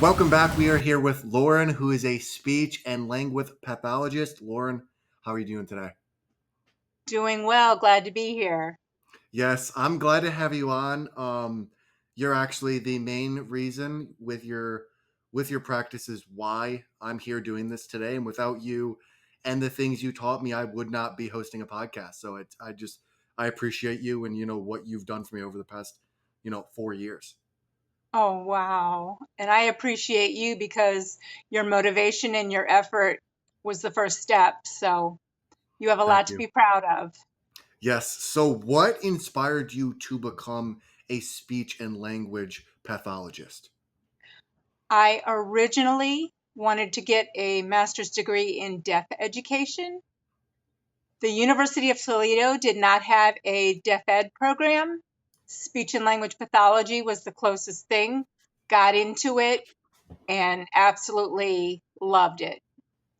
Welcome back. We are here with Lauren, who is a speech and language pathologist. Lauren, how are you doing today? Doing well. Glad to be here. Yes, I'm glad to have you on. You're actually the main reason with your practice is why I'm here doing this today. And without you and the things you taught me, I would not be hosting a podcast. So I appreciate you and what you've done for me over the past 4 years. Oh, wow. And I appreciate you because your motivation and your effort was the first step. So you have a lot Thank to you. be proud of. Yes. So, what inspired you to become a speech and language pathologist? I originally wanted to get a master's degree in deaf education. The University of Toledo did not have a deaf ed program. Speech and language pathology was the closest thing. Got into it and absolutely loved it.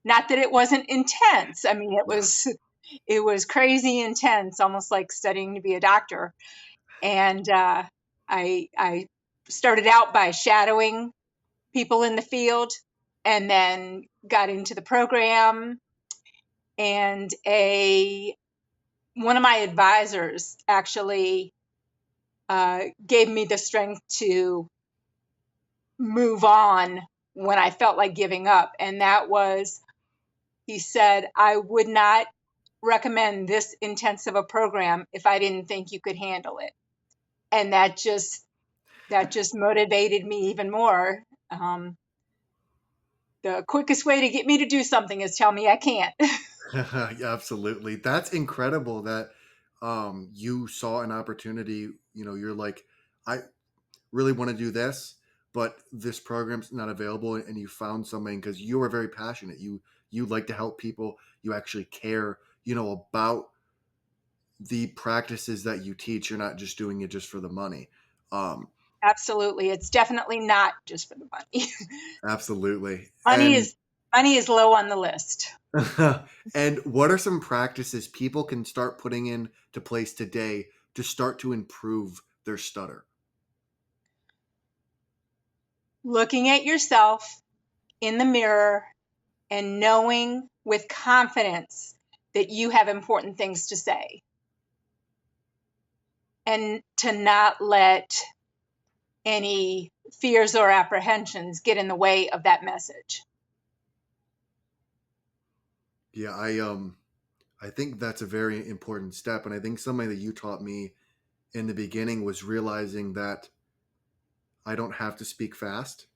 Not that it wasn't intense. I mean, Yeah. it was crazy intense, almost like studying to be a doctor. And I started out by shadowing people in the field, and then got into the program. And a one of my advisors actually gave me the strength to move on when I felt like giving up, and that was he said, I would not recommend this intensive a program if I didn't think you could handle it. And that just motivated me even more. The quickest way to get me to do something is tell me I can't. Yeah, absolutely. That's incredible that you saw an opportunity. You're like, I really want to do this, but this program's not available, and you found something because you are very passionate. You like to help people. You actually care, about the practices that you teach. You're not just doing it just for the money. Um, Absolutely. It's definitely not just for the money. Absolutely. money And is money is low on the list. and what are some practices people can start putting into place today to start to improve their stutter? Looking at yourself in the mirror and knowing with confidence that you have important things to say, and to not let any fears or apprehensions get in the way of that message. Yeah, I think that's a very important step, and I think something that you taught me in the beginning was realizing that I don't have to speak fast,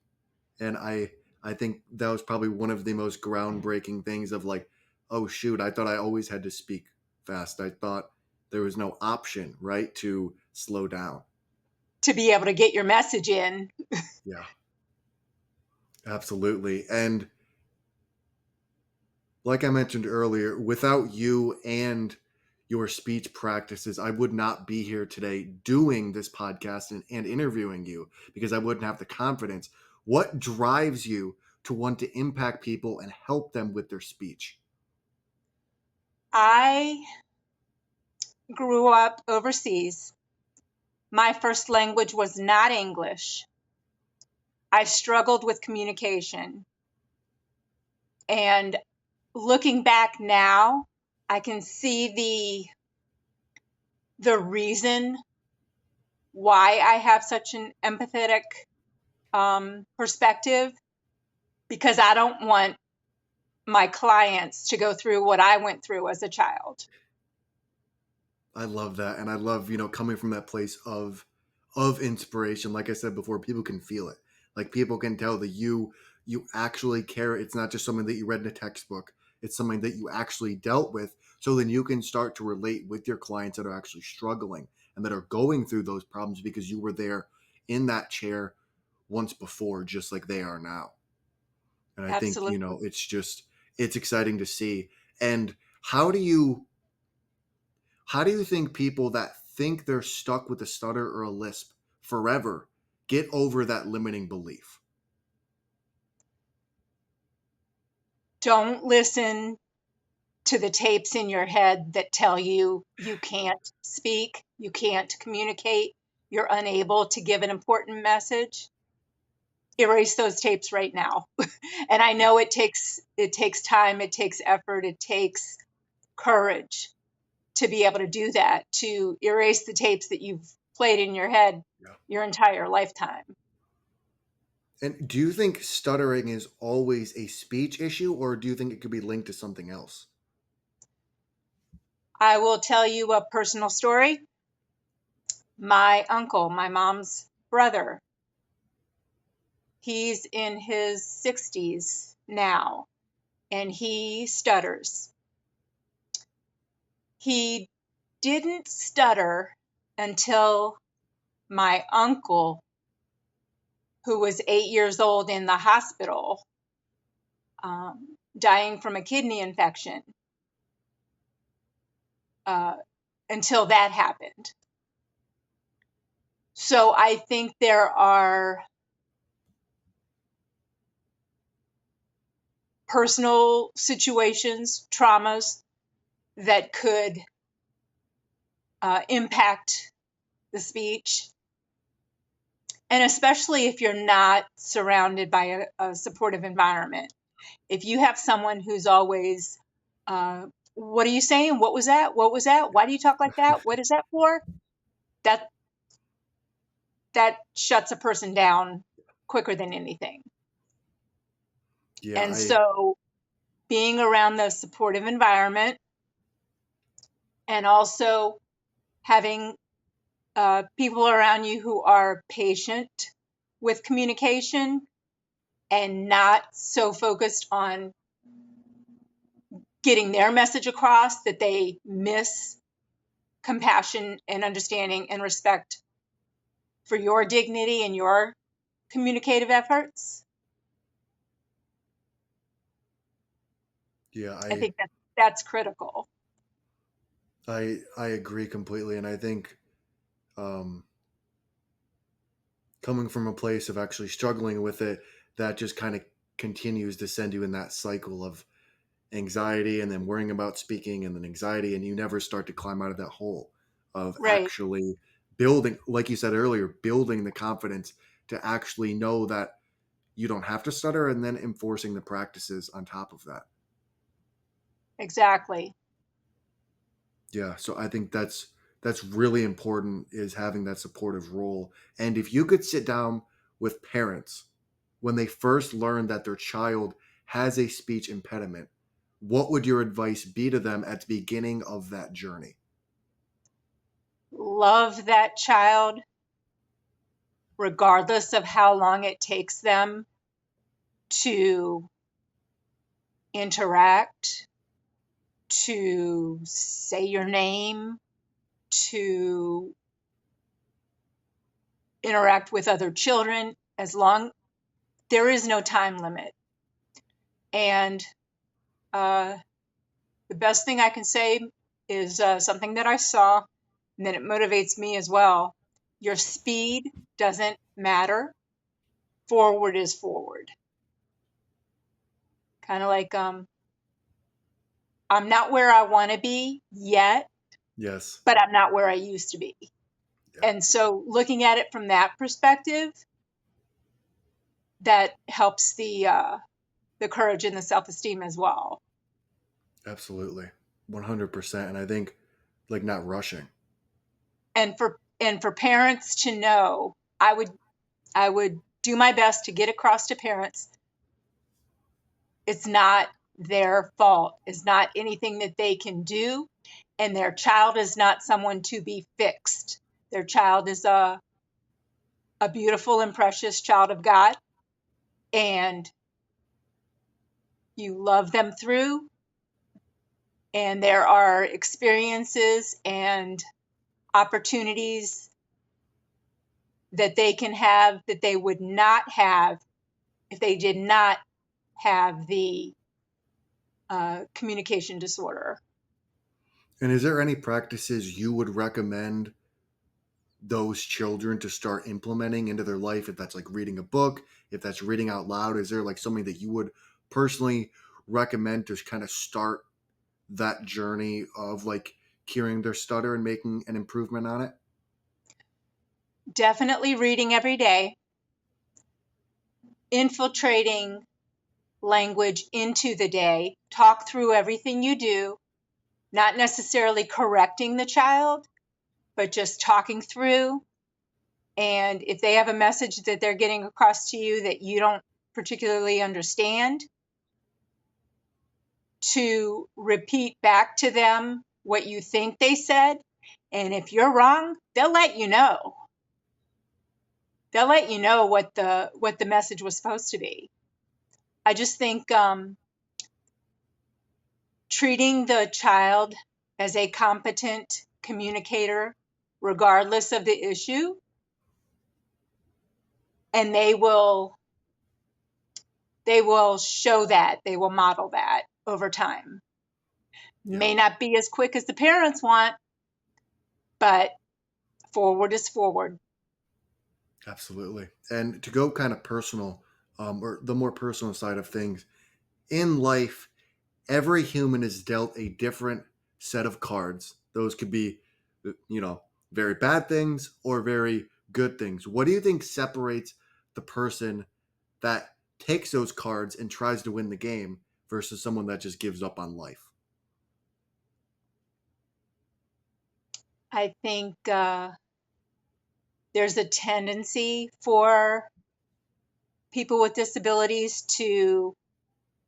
and I think that was probably one of the most groundbreaking things of like, oh shoot, I thought I always had to speak fast. I thought there was no option, right, to slow down. To be able to get your message in. Yeah, absolutely. And like I mentioned earlier, without you and your speech practices, I would not be here today doing this podcast and interviewing you because I wouldn't have the confidence. What drives you to want to impact people and help them with their speech? I grew up overseas. My first language was not English. I struggled with communication. And looking back now, I can see the reason why I have such an empathetic perspective, because I don't want my clients to go through what I went through as a child. I love that, and I love coming from that place of inspiration. Like I said before, people can feel it. Like people can tell that you actually care. It's not just something that you read in a textbook. It's something that you actually dealt with. So then you can start to relate with your clients that are actually struggling and that are going through those problems because you were there in that chair once before, just like they are now. And I think Absolutely. it's exciting to see. And how do you how do you think people that think they're stuck with a stutter or a lisp forever get over that limiting belief? Don't listen to the tapes in your head that tell you you can't speak, you can't communicate, you're unable to give an important message. erase those tapes right now. And I know it takes time, it takes effort, it takes courage to be able to do that, to erase the tapes that you've played in your head Yeah. your entire lifetime. And do you think stuttering is always a speech issue, or do you think it could be linked to something else? I will tell you a personal story. My uncle, my mom's brother, he's in his 60s now, and he stutters. He didn't stutter until my uncle, who was 8 years old in the hospital, dying from a kidney infection, uh, until that happened. So I think there are personal situations, traumas that could impact the speech. And especially if you're not surrounded by a supportive environment. If you have someone who's always, what are you saying? What was that? What was that? Why do you talk like that? What is that for? That that shuts a person down quicker than anything. Yeah, And so being around the supportive environment, and also having people around you who are patient with communication and not so focused on getting their message across that they miss compassion and understanding and respect for your dignity and your communicative efforts. yeah, I think that's critical. I agree completely, and I think um, coming from a place of actually struggling with it, that just kind of continues to send you in that cycle of anxiety, and then worrying about speaking, and then anxiety, and you never start to climb out of that hole of Right. actually building, like you said earlier, building the confidence to actually know that you don't have to stutter, and then enforcing the practices on top of that. Exactly. Yeah, so I think that's really important, is having that supportive role. And if you could sit down with parents when they first learn that their child has a speech impediment, what would your advice be to them at the beginning of that journey? Love that child regardless of how long it takes them to interact, to say your name, to interact with other children, as long there is no time limit. And uh, the best thing I can say is something that I saw, and that it motivates me as well. Your speed doesn't matter. Forward is forward. Kind of like I'm not where I want to be yet, Yes. but I'm not where I used to be. Yeah, And so looking at it from that perspective, that helps the courage and the self-esteem as well. absolutely. 100%. And I think, like, not rushing. And for parents to know, I would do my best to get across to parents, it's not their fault. It's not anything that they can do, and their child is not someone to be fixed. Their child is a beautiful and precious child of God, and you love them through, and there are experiences and opportunities that they can have that they would not have if they did not have the communication disorder. And is there any practices you would recommend those children to start implementing into their life? If that's like reading a book, if that's reading out loud, is there like something that you would personally recommend to kind of start that journey of like curing their stutter and making an improvement on it? Definitely reading every day. infiltrating language into the day, talk through everything you do, not necessarily correcting the child, but just talking through. And if they have a message that they're getting across to you that you don't particularly understand, to repeat back to them what you think they said. And if you're wrong, they'll let you know. They'll let you know what the message was supposed to be. I just think treating the child as a competent communicator, regardless of the issue, and they will show that, they will model that over time. Yeah, May not be as quick as the parents want, but forward is forward. absolutely. And to go kind of personal, or the more personal side of things, in life, every human is dealt a different set of cards. Those could be, very bad things or very good things. What do you think separates the person that takes those cards and tries to win the game versus someone that just gives up on life? I think there's a tendency for people with disabilities to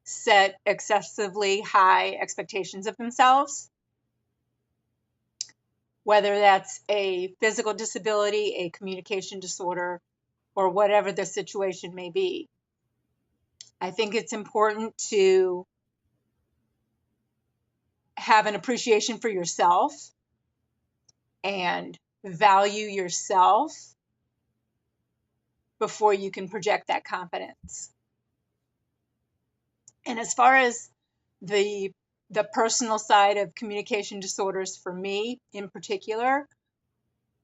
set excessively high expectations of themselves, whether that's a physical disability, a communication disorder, or whatever the situation may be. I think it's important to have an appreciation for yourself and value yourself before you can project that confidence. And as far as the personal side of communication disorders for me in particular,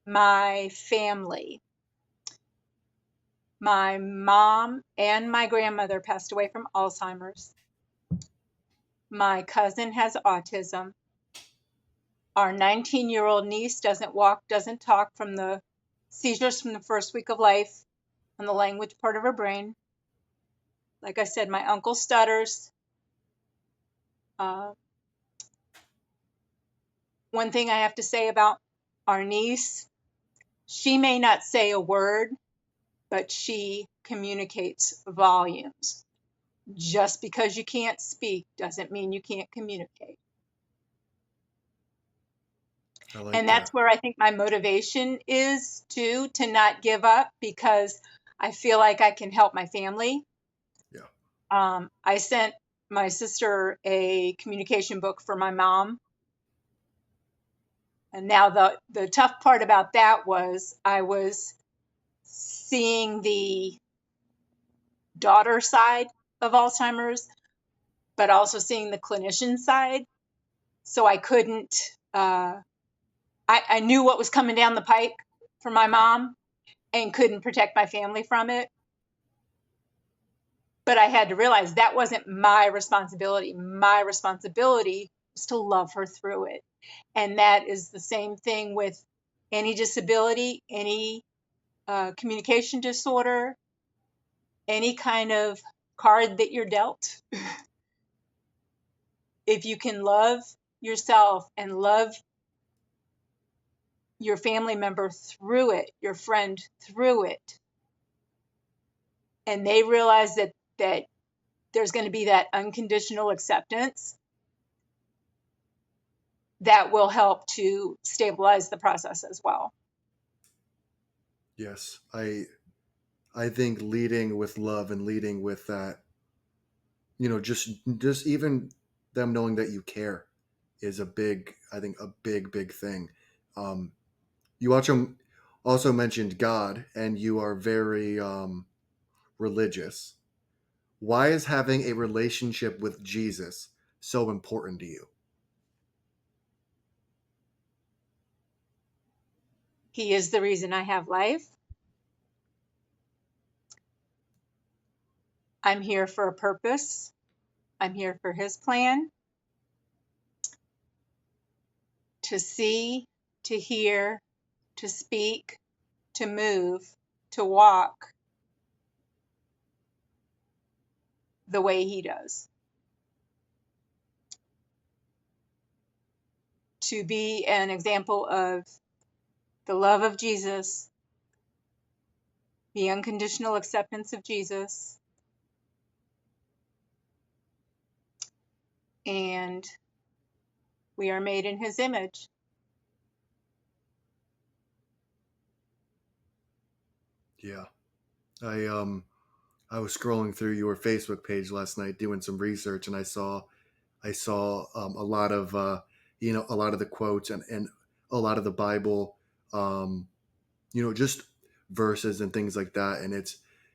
my family. My mom and my grandmother passed away from Alzheimer's. My cousin has autism. Our 19-year-old niece doesn't walk, doesn't talk from the seizures from the first week of life on the language part of her brain. Like I said, my uncle stutters. Uh, one thing I have to say about our niece, she may not say a word, but she communicates volumes. Just because you can't speak doesn't mean you can't communicate. I like And that. that's where I think my motivation is too, to not give up, because I feel like I can help my family. Yeah. I sent my sister a communication book for my mom. And now the tough part about that was I was seeing the daughter side of Alzheimer's, but also seeing the clinician side. So I couldn't, I knew what was coming down the pike for my Yeah. mom and couldn't protect my family from it. But I had to realize that wasn't my responsibility. My responsibility was to love her through it. And that is the same thing with any disability, any communication disorder, any kind of card that you're dealt. If you can love yourself and love your family member through it, your friend through it, and they realize that there's going to be that unconditional acceptance, that will help to stabilize the process as well. Yes. I think leading with love and leading with that, just even them knowing that you care is a big, I think, a big thing. Um, you also mentioned God, and you are very religious. Why is having a relationship with Jesus so important to you? He is the reason I have life. I'm here for a purpose. I'm here for his plan, to see, to hear, to speak, to move, to walk, the way he does. To be an example of the love of Jesus, the unconditional acceptance of Jesus, and we are made in his image. Yeah. I was scrolling through your Facebook page last night doing some research, and I saw a lot of a lot of the quotes and a lot of the Bible, um, just verses and things like that. And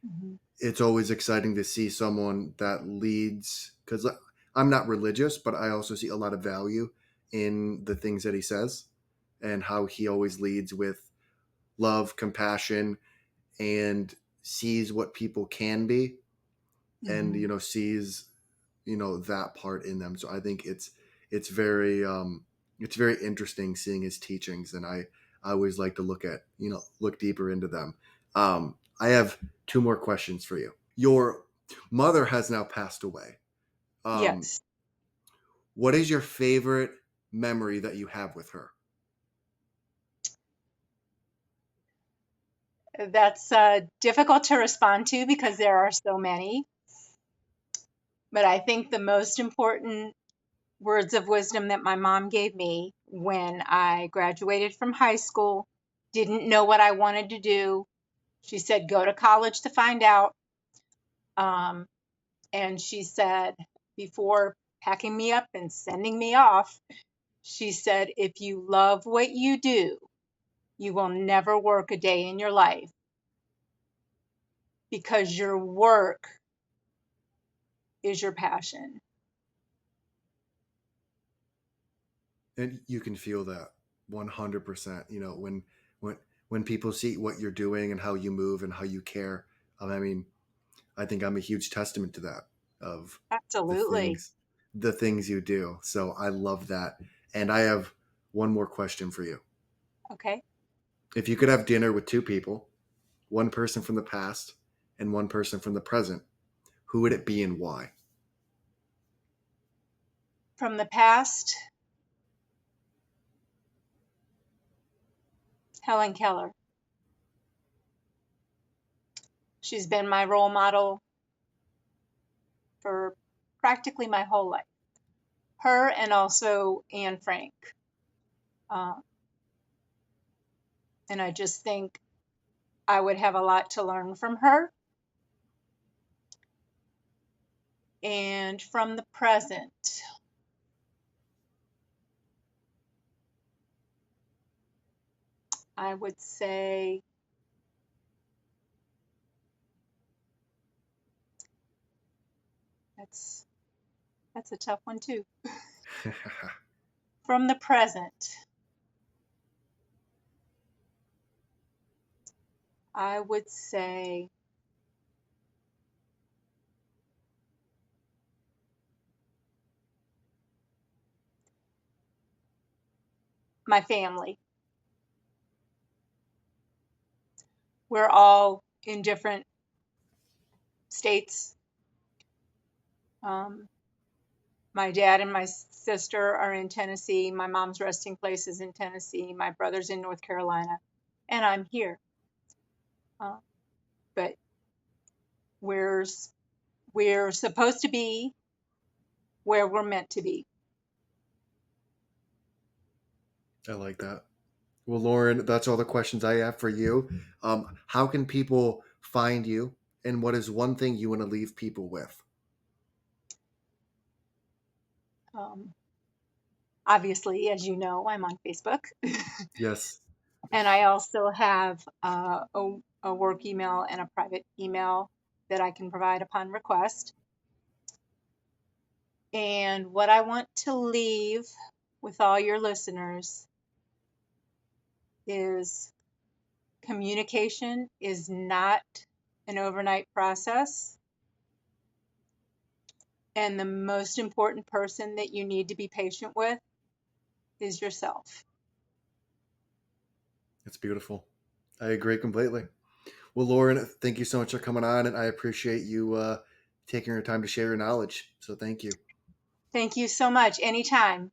Mhm. it's always exciting to see someone that leads, because I'm not religious, but I also see a lot of value in the things that he says and how he always leads with love, compassion, and sees what people can be, and Mhm. sees that part in them. So I think it's very it's very interesting seeing his teachings, and I always like to look deeper into them. I have two more questions for you. Your mother has now passed away. um Yes, what is your favorite memory that you have with her? that's difficult to respond to because there are so many. But I think the most important words of wisdom that my mom gave me when I graduated from high school, didn't know what I wanted to do. She said, go to college to find out. Um, and she said, before packing me up and sending me off, she said, if you love what you do, you will never work a day in your life because your work is your passion. And you can feel that 100%. When when people see what you're doing and how you move and how you care. I mean, I think I'm a huge testament to that, of the Absolutely. things the things you do. So I love that. And I have one more question for you. Okay. If you could have dinner with two people, one person from the past and one person from the present, who would it be and why? From the past, Helen Keller. She's been my role model for practically my whole life. Her and also Anne Frank. Uh, and I just think I would have a lot to learn from her. And from the present, I would say that's that's a tough one too. From the present, I would say my family. We're all in different states. Um, my dad and my sister are in Tennessee. My mom's resting place is in Tennessee. My brother's in North Carolina, and I'm here. Uh, but we're we're supposed to be where we're meant to be. I like that. Well, Lauren, that's all the questions I have for you. How can people find you, and what is one thing you want to leave people with? Um, Obviously, as you know, I'm on Facebook, Yes. and I also have a work email and a private email that I can provide upon request. And what I want to leave with all your listeners is communication is not an overnight process. And the most important person that you need to be patient with is yourself. It's beautiful. I agree completely. Well, Lauren, thank you so much for coming on, and I appreciate you taking your time to share your knowledge. So thank you. Thank you so much. Anytime.